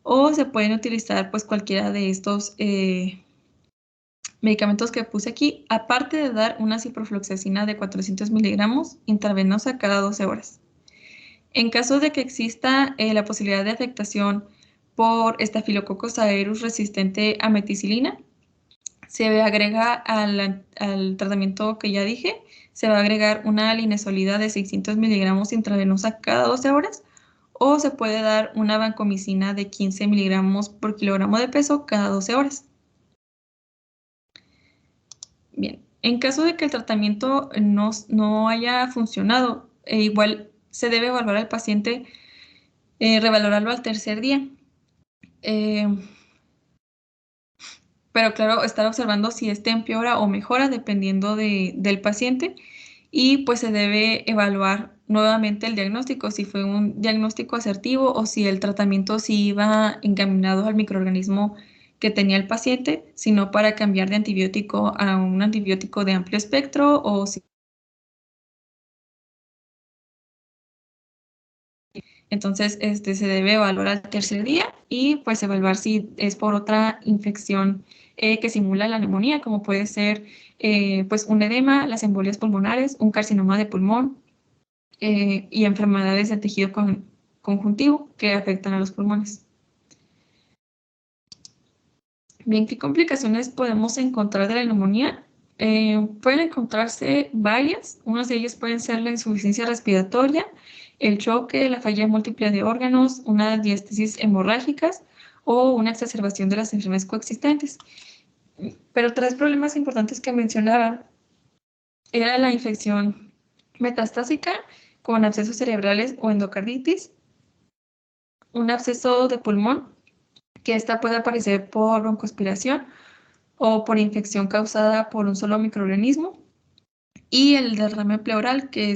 o se pueden utilizar pues cualquiera de estos medicamentos que puse aquí, aparte de dar una ciprofloxacina de 400 miligramos intravenosa cada 12 horas. En caso de que exista la posibilidad de afectación por Staphylococcus aureus resistente a meticilina, se agrega al tratamiento que ya dije, se va a agregar una linezolida de 600 miligramos intravenosa cada 12 horas, o se puede dar una vancomicina de 15 miligramos por kilogramo de peso cada 12 horas. Bien, en caso de que el tratamiento no haya funcionado, igual se debe evaluar al paciente, revalorarlo al tercer día. Pero claro, estar observando si empeora o mejora dependiendo del paciente, y pues se debe evaluar nuevamente el diagnóstico, si fue un diagnóstico asertivo o si el tratamiento sí iba encaminado al microorganismo que tenía el paciente, sino para cambiar de antibiótico a un antibiótico de amplio espectro, o si entonces se debe evaluar al tercer día y pues evaluar si es por otra infección que simula la neumonía, como puede ser pues un edema, las embolias pulmonares, un carcinoma de pulmón y enfermedades de tejido conjuntivo que afectan a los pulmones. Bien, ¿qué complicaciones podemos encontrar de la neumonía? Pueden encontrarse varias. Unas de ellas pueden ser la insuficiencia respiratoria, el choque, la falla múltiple de órganos, una diástasis hemorrágicas o una exacerbación de las enfermedades coexistentes. Pero tres problemas importantes que mencionaba era la infección metastásica con abscesos cerebrales o endocarditis, un absceso de pulmón, que esta puede aparecer por broncoaspiración o por infección causada por un solo microorganismo, y el derrame pleural, que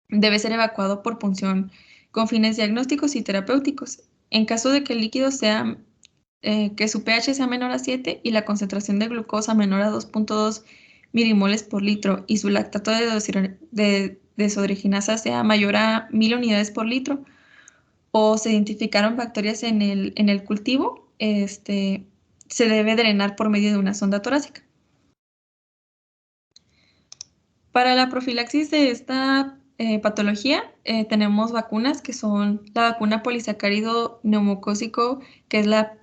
debe ser evacuado por punción con fines diagnósticos y terapéuticos. En caso de que el líquido sea, que su pH sea menor a 7 y la concentración de glucosa menor a 2.2 milimoles por litro y su lactato de desodoriginasa sea mayor a 1000 unidades por litro, o se identificaron bacterias en el cultivo, se debe drenar por medio de una sonda torácica. Para la profilaxis de esta patología, tenemos vacunas que son la vacuna polisacárido neumocócico, que es la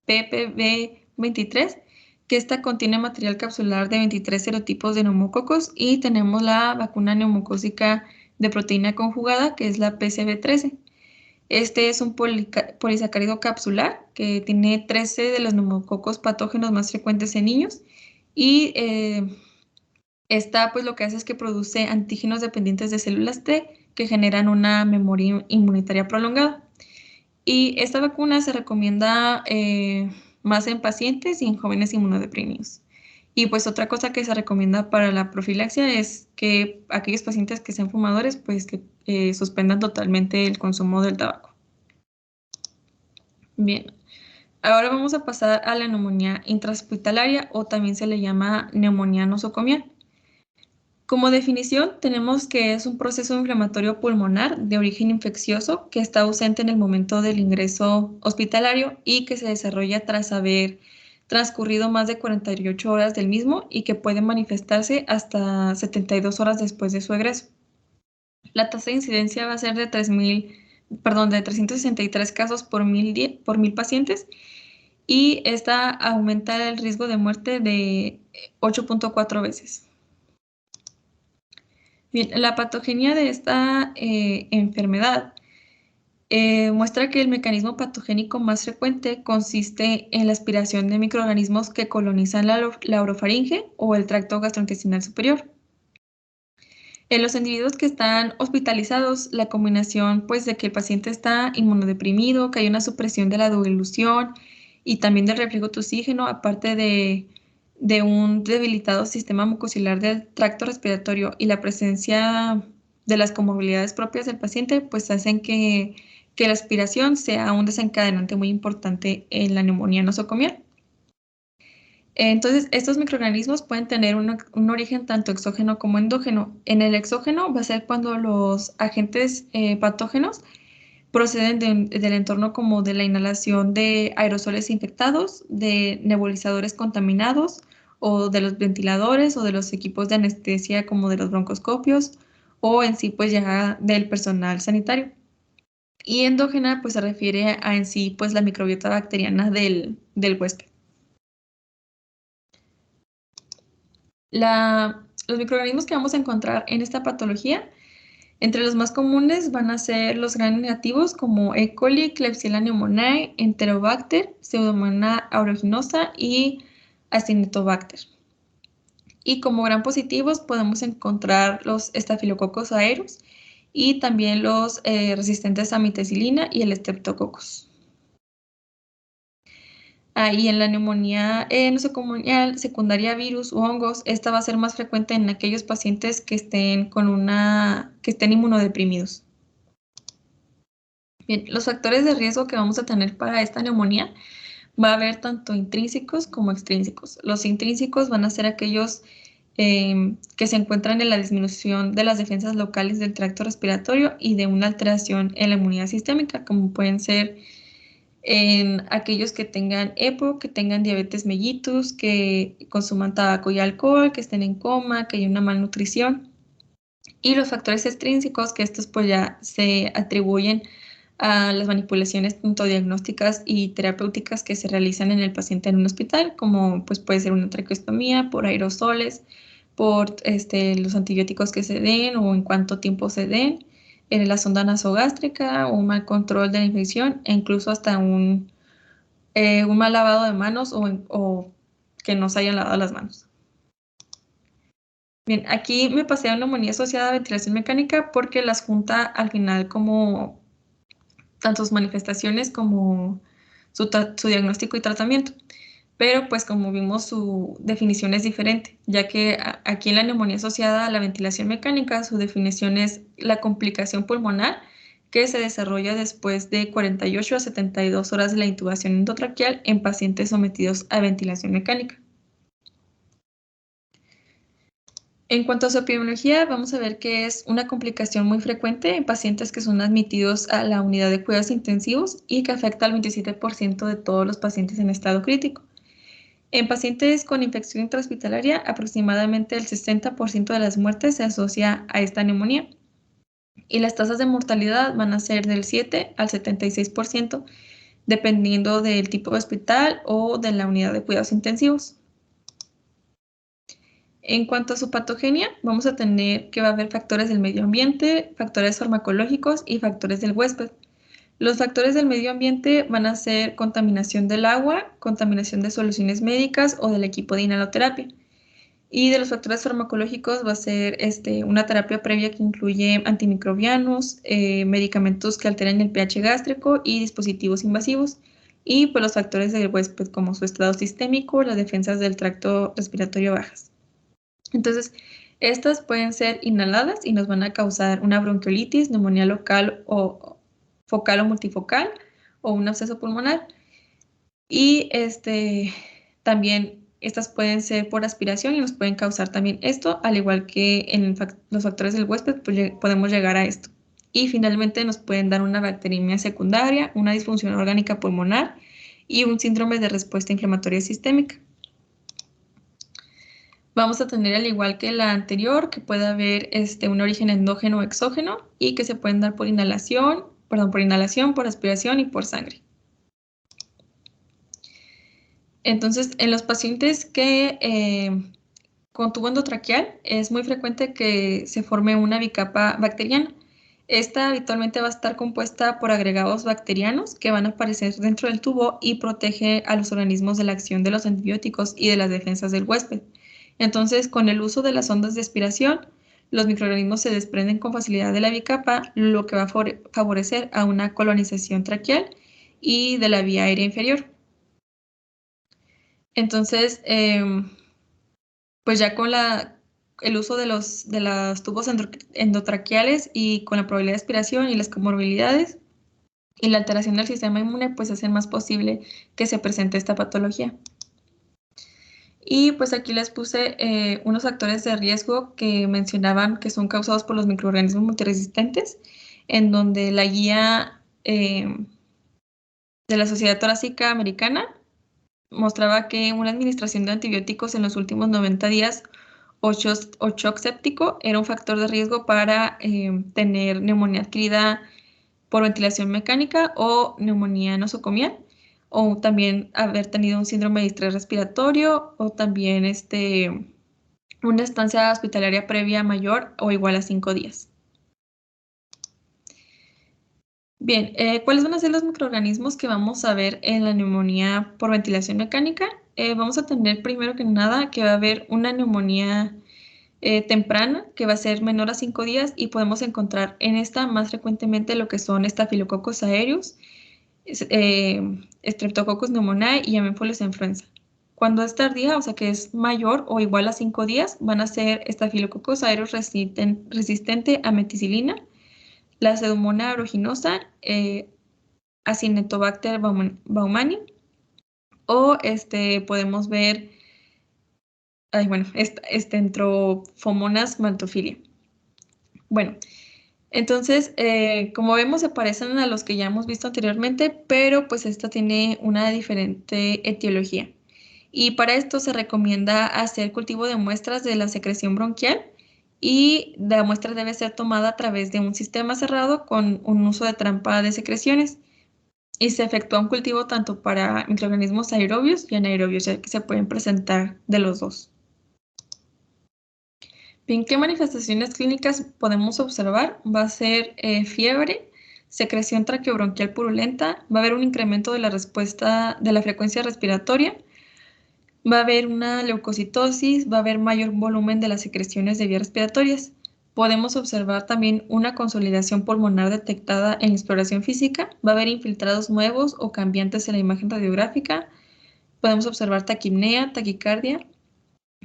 PPV23, que esta contiene material capsular de 23 serotipos de neumococos, y tenemos la vacuna neumocócica de proteína conjugada, que es la PCV13. Este es un polisacárido capsular que tiene 13 de los neumococos patógenos más frecuentes en niños, y esta pues lo que hace es que produce antígenos dependientes de células T que generan una memoria inmunitaria prolongada. Y esta vacuna se recomienda más en pacientes y en jóvenes inmunodeprimidos. Y pues otra cosa que se recomienda para la profilaxia es que aquellos pacientes que sean fumadores, pues que suspendan totalmente el consumo del tabaco. Bien, ahora vamos a pasar a la neumonía intrahospitalaria o también se le llama neumonía nosocomial. Como definición, tenemos que es un proceso inflamatorio pulmonar de origen infeccioso que está ausente en el momento del ingreso hospitalario y que se desarrolla tras haber transcurrido más de 48 horas del mismo y que puede manifestarse hasta 72 horas después de su egreso. La tasa de incidencia va a ser de 363 casos por mil pacientes y esta aumenta el riesgo de muerte de 8.4 veces. Bien, la patogenia de esta enfermedad muestra que el mecanismo patogénico más frecuente consiste en la aspiración de microorganismos que colonizan la orofaringe o el tracto gastrointestinal superior. En los individuos que están hospitalizados, la combinación pues, de que el paciente está inmunodeprimido, que hay una supresión de la dilución y también del reflejo de oxígeno, aparte de un debilitado sistema mucosilar del tracto respiratorio y la presencia de las comorbilidades propias del paciente, pues hacen que la aspiración sea un desencadenante muy importante en la neumonía nosocomial. Entonces, estos microorganismos pueden tener un origen tanto exógeno como endógeno. En el exógeno va a ser cuando los agentes patógenos proceden del entorno como de la inhalación de aerosoles infectados, de nebulizadores contaminados, o de los ventiladores, o de los equipos de anestesia como de los broncoscopios, o en sí pues ya del personal sanitario. Y endógena pues se refiere a en sí pues la microbiota bacteriana del huésped. Los microorganismos que vamos a encontrar en esta patología, entre los más comunes van a ser los gram negativos como E. coli, Klebsiella pneumoniae, Enterobacter, Pseudomonas aeruginosa y Acinetobacter. Y como gram positivos podemos encontrar los Staphylococcus aureus y también los resistentes a amoxicilina y el Streptococcus. Y en la neumonía nosocomial secundaria a virus u hongos, esta va a ser más frecuente en aquellos pacientes que estén inmunodeprimidos. Bien, los factores de riesgo que vamos a tener para esta neumonía va a haber tanto intrínsecos como extrínsecos. Los intrínsecos van a ser aquellos que se encuentran en la disminución de las defensas locales del tracto respiratorio y de una alteración en la inmunidad sistémica, como pueden ser en aquellos que tengan EPO, que tengan diabetes mellitus, que consuman tabaco y alcohol, que estén en coma, que haya una malnutrición. Y los factores extrínsecos, que estos pues ya se atribuyen a las manipulaciones tanto diagnósticas y terapéuticas que se realizan en el paciente en un hospital, como pues puede ser una traqueostomía por aerosoles, por los antibióticos que se den o en cuánto tiempo se den, en la sonda nasogástrica o un mal control de la infección e incluso hasta un mal lavado de manos o que no se hayan lavado las manos. Bien, aquí me pasé a neumonía asociada a ventilación mecánica porque las junta al final como tanto sus manifestaciones como su diagnóstico y tratamiento. Pero pues como vimos su definición es diferente, ya que aquí en la neumonía asociada a la ventilación mecánica su definición es la complicación pulmonar que se desarrolla después de 48 a 72 horas de la intubación endotraqueal en pacientes sometidos a ventilación mecánica. En cuanto a su epidemiología, vamos a ver que es una complicación muy frecuente en pacientes que son admitidos a la unidad de cuidados intensivos y que afecta al 27% de todos los pacientes en estado crítico. En pacientes con infección intrahospitalaria, aproximadamente el 60% de las muertes se asocia a esta neumonía y las tasas de mortalidad van a ser del 7 al 76%, dependiendo del tipo de hospital o de la unidad de cuidados intensivos. En cuanto a su patogenia, vamos a tener que va a haber factores del medio ambiente, factores farmacológicos y factores del huésped. Los factores del medio ambiente van a ser contaminación del agua, contaminación de soluciones médicas o del equipo de inhaloterapia. Y de los factores farmacológicos va a ser una terapia previa que incluye antimicrobianos, medicamentos que alteren el pH gástrico y dispositivos invasivos. y pues los factores del huésped como su estado sistémico, las defensas del tracto respiratorio bajas. Entonces, estas pueden ser inhaladas y nos van a causar una bronquiolitis, neumonía local o focal o multifocal o un absceso pulmonar. Y también estas pueden ser por aspiración y nos pueden causar también esto, al igual que en los factores del huésped, pues podemos llegar a esto. Y finalmente nos pueden dar una bacteriemia secundaria, una disfunción orgánica pulmonar y un síndrome de respuesta inflamatoria sistémica. Vamos a tener, al igual que la anterior, que puede haber un origen endógeno o exógeno y que se pueden dar por inhalación, por aspiración y por sangre. Entonces, en los pacientes que con tubo endotraqueal es muy frecuente que se forme una bicapa bacteriana. Esta habitualmente va a estar compuesta por agregados bacterianos que van a aparecer dentro del tubo y protege a los organismos de la acción de los antibióticos y de las defensas del huésped. Entonces, con el uso de las ondas de aspiración, los microorganismos se desprenden con facilidad de la bicapa, lo que va a favorecer a una colonización traqueal y de la vía aérea inferior. Entonces, pues ya con el uso de los tubos endotraqueales y con la probabilidad de aspiración y las comorbilidades y la alteración del sistema inmune, pues hacen más posible que se presente esta patología. Y pues aquí les puse unos factores de riesgo que mencionaban que son causados por los microorganismos multiresistentes, en donde la guía de la Sociedad Torácica Americana mostraba que una administración de antibióticos en los últimos 90 días o shock séptico era un factor de riesgo para tener neumonía adquirida por ventilación mecánica o neumonía nosocomial, o también haber tenido un síndrome de estrés respiratorio, o también una estancia hospitalaria previa mayor o igual a 5 días. Bien, ¿cuáles van a ser los microorganismos que vamos a ver en la neumonía por ventilación mecánica? Vamos a tener primero que nada que va a haber una neumonía temprana, que va a ser menor a 5 días, y podemos encontrar en esta más frecuentemente lo que son Staphylococcus aureus, Streptococcus pneumoniae y Haemophilus influenza. Cuando es tardía, o sea que es mayor o igual a 5 días, van a ser Staphylococcus aureus resistente a meticilina, la Pseudomonas aeruginosa, Acinetobacter baumannii, o podemos ver Enterofomonas maltophilia. Bueno, entonces, como vemos, se parecen a los que ya hemos visto anteriormente, pero pues esta tiene una diferente etiología. Y para esto se recomienda hacer cultivo de muestras de la secreción bronquial, y la muestra debe ser tomada a través de un sistema cerrado con un uso de trampa de secreciones. Y se efectúa un cultivo tanto para microorganismos aerobios y anaerobios, ya que se pueden presentar de los dos. Bien, ¿qué manifestaciones clínicas podemos observar? Va a ser fiebre, secreción traqueobronquial purulenta, va a haber un incremento de la respuesta de la frecuencia respiratoria, va a haber una leucocitosis, va a haber mayor volumen de las secreciones de vías respiratorias. Podemos observar también una consolidación pulmonar detectada en exploración física, va a haber infiltrados nuevos o cambiantes en la imagen radiográfica, podemos observar taquipnea, taquicardia,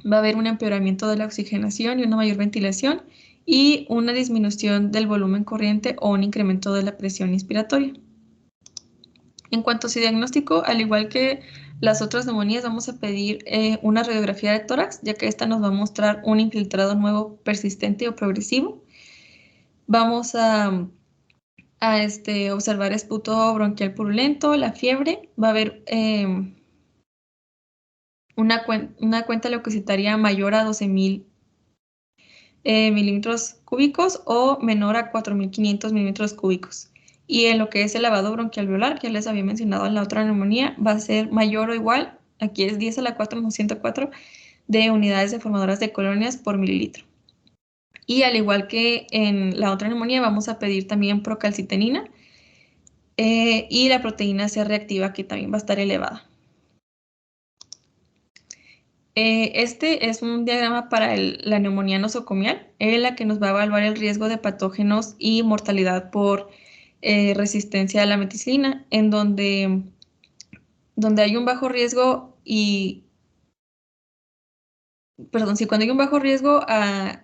va a haber un empeoramiento de la oxigenación y una mayor ventilación y una disminución del volumen corriente o un incremento de la presión inspiratoria. En cuanto a su diagnóstico, al igual que las otras neumonías, vamos a pedir una radiografía de tórax, ya que esta nos va a mostrar un infiltrado nuevo persistente o progresivo. Vamos a observar esputo bronquial purulento, la fiebre, va a haber una cuenta leucocitaria mayor a 12.000 milímetros cúbicos o menor a 4.500 milímetros cúbicos. Y en lo que es el lavado bronquial alveolar, que ya les había mencionado en la otra neumonía, va a ser mayor o igual, aquí es 10 a la 4 menos 104 de unidades deformadoras de colonias por mililitro. Y al igual que en la otra neumonía, vamos a pedir también procalcitenina y la proteína C reactiva, que también va a estar elevada. Este es un diagrama para la neumonía nosocomial, en la que nos va a evaluar el riesgo de patógenos y mortalidad por resistencia a la meticilina, en donde donde hay un bajo riesgo perdón, si cuando hay un bajo riesgo a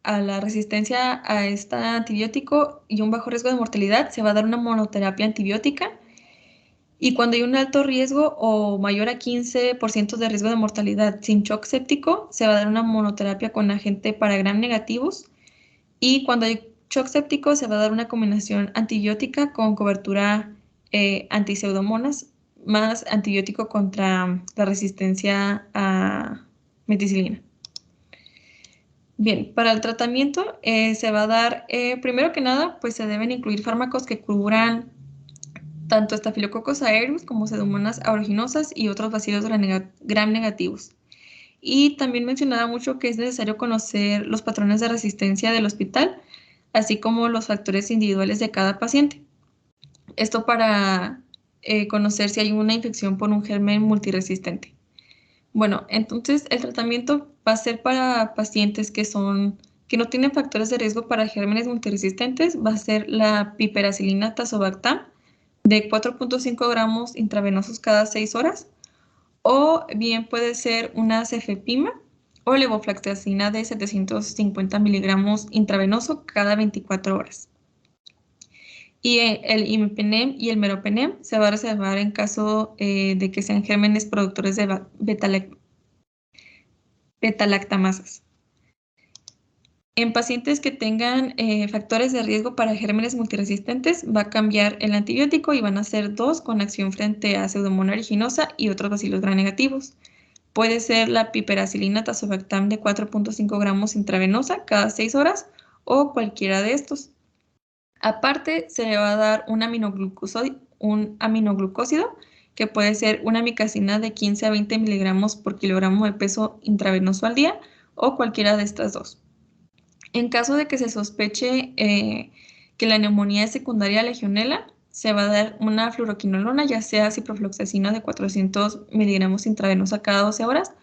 la resistencia a este antibiótico y un bajo riesgo de mortalidad, se va a dar una monoterapia antibiótica. Y cuando hay un alto riesgo o mayor a 15% de riesgo de mortalidad sin shock séptico, se va a dar una monoterapia con agente para gram negativos. Y cuando hay shock séptico, se va a dar una combinación antibiótica con cobertura anti-pseudomonas más antibiótico contra la resistencia a meticilina. Bien, para el tratamiento se va a dar, primero que nada, pues se deben incluir fármacos que cubran tanto Staphylococcus aureus como Pseudomonas aeruginosa y otros bacilos gram negativos. Y también mencionaba mucho que es necesario conocer los patrones de resistencia del hospital, así como los factores individuales de cada paciente. Esto para conocer si hay una infección por un germen multiresistente. Bueno, entonces el tratamiento va a ser para pacientes que no tienen factores de riesgo para gérmenes multiresistentes, va a ser la piperacilina tazobactam de 4.5 gramos intravenosos cada 6 horas, o bien puede ser una cefepima o levofloxacina de 750 miligramos intravenoso cada 24 horas. Y el imipenem y el meropenem se va a reservar en caso de que sean gérmenes productores de beta-lactamasas. En pacientes que tengan factores de riesgo para gérmenes multiresistentes, va a cambiar el antibiótico y van a ser 2 con acción frente a Pseudomonas aeruginosa y otros bacilos gram negativos. Puede ser la piperacilina tazobactam de 4.5 gramos intravenosa cada 6 horas o cualquiera de estos. Aparte, se le va a dar un aminoglucósido, que puede ser una amicacina de 15 a 20 miligramos por kilogramo de peso intravenoso al día o cualquiera de estas dos. En caso de que se sospeche que la neumonía es secundaria a Legionela, se va a dar una fluoroquinolona, ya sea ciprofloxacina de 400 miligramos intravenosa cada 12 horas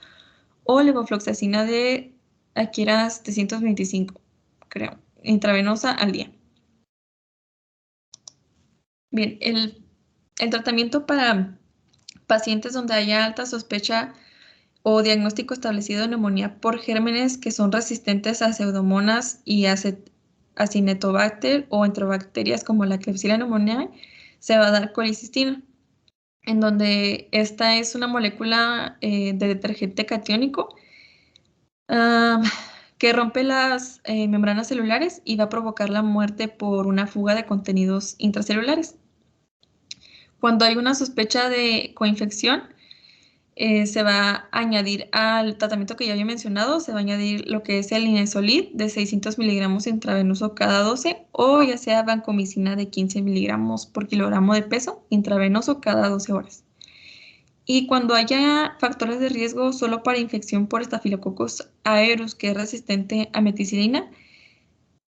o levofloxacina de aquí era 725, creo, intravenosa al día. Bien, el tratamiento para pacientes donde haya alta sospecha o diagnóstico establecido de neumonía por gérmenes que son resistentes a pseudomonas y a Acinetobacter o enterobacterias como la Klebsiella pneumoniae, se va a dar colicistina, en donde esta es una molécula de detergente catiónico que rompe las membranas celulares y va a provocar la muerte por una fuga de contenidos intracelulares. Cuando hay una sospecha de coinfección, se va a añadir al tratamiento que ya había mencionado, se va a añadir lo que es el Linezolid de 600 miligramos intravenoso cada 12 o ya sea vancomicina de 15 miligramos por kilogramo de peso intravenoso cada 12 horas. Y cuando haya factores de riesgo solo para infección por Staphylococcus aureus que es resistente a meticilina,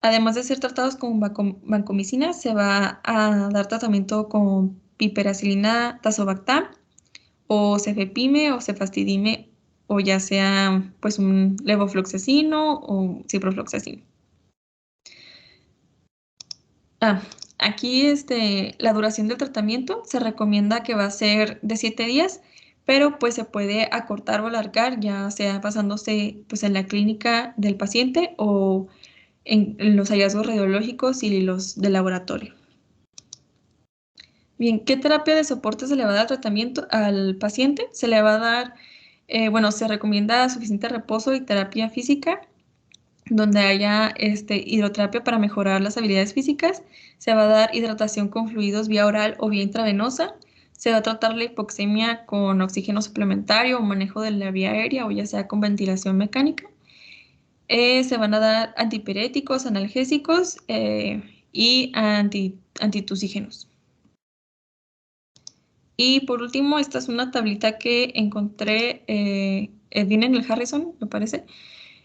además de ser tratados con vancomicina, se va a dar tratamiento con piperacilina tazobactam o cefepime o cefastidime o ya sea pues un levofloxacino o ciprofloxacino. Aquí la duración del tratamiento se recomienda que va a ser de 7 días, pero pues se puede acortar o alargar ya sea basándose pues en la clínica del paciente o en los hallazgos radiológicos y los de laboratorio. Bien, ¿qué terapia de soporte se le va a dar tratamiento al paciente? Se le va a dar, bueno, se recomienda suficiente reposo y terapia física, donde haya hidroterapia para mejorar las habilidades físicas. Se va a dar hidratación con fluidos vía oral o vía intravenosa. Se va a tratar la hipoxemia con oxígeno suplementario o manejo de la vía aérea o ya sea con ventilación mecánica. Se van a dar antipiréticos, analgésicos y antitusígenos. Y por último, esta es una tablita que encontré, viene en el Harrison, me parece,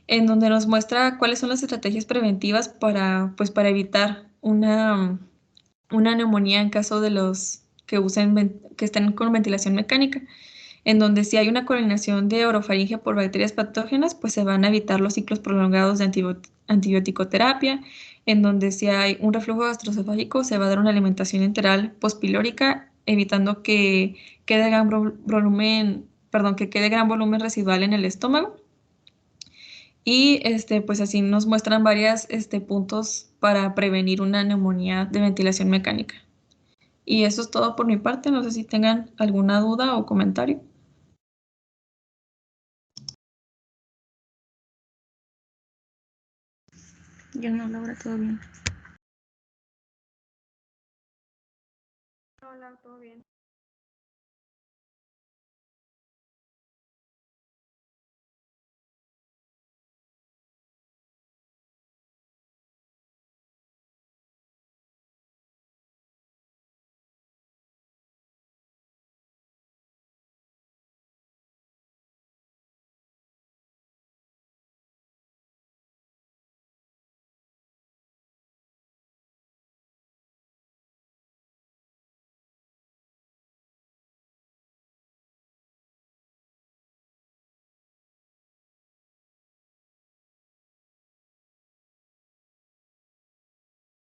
en donde nos muestra cuáles son las estrategias preventivas pues, para evitar una neumonía en caso de los que estén con ventilación mecánica, en donde si hay una coordinación de orofaringe por bacterias patógenas, pues se van a evitar los ciclos prolongados de antibiótico-terapia, en donde si hay un reflujo gastroesofágico, se va a dar una alimentación enteral postpilórica evitando que quede gran volumen residual en el estómago. Y pues así nos muestran varios puntos para prevenir una neumonía de ventilación mecánica. Y eso es todo por mi parte. No sé si tengan alguna duda o comentario.
Yo no, Laura, todo bien.
Hola, todo bien.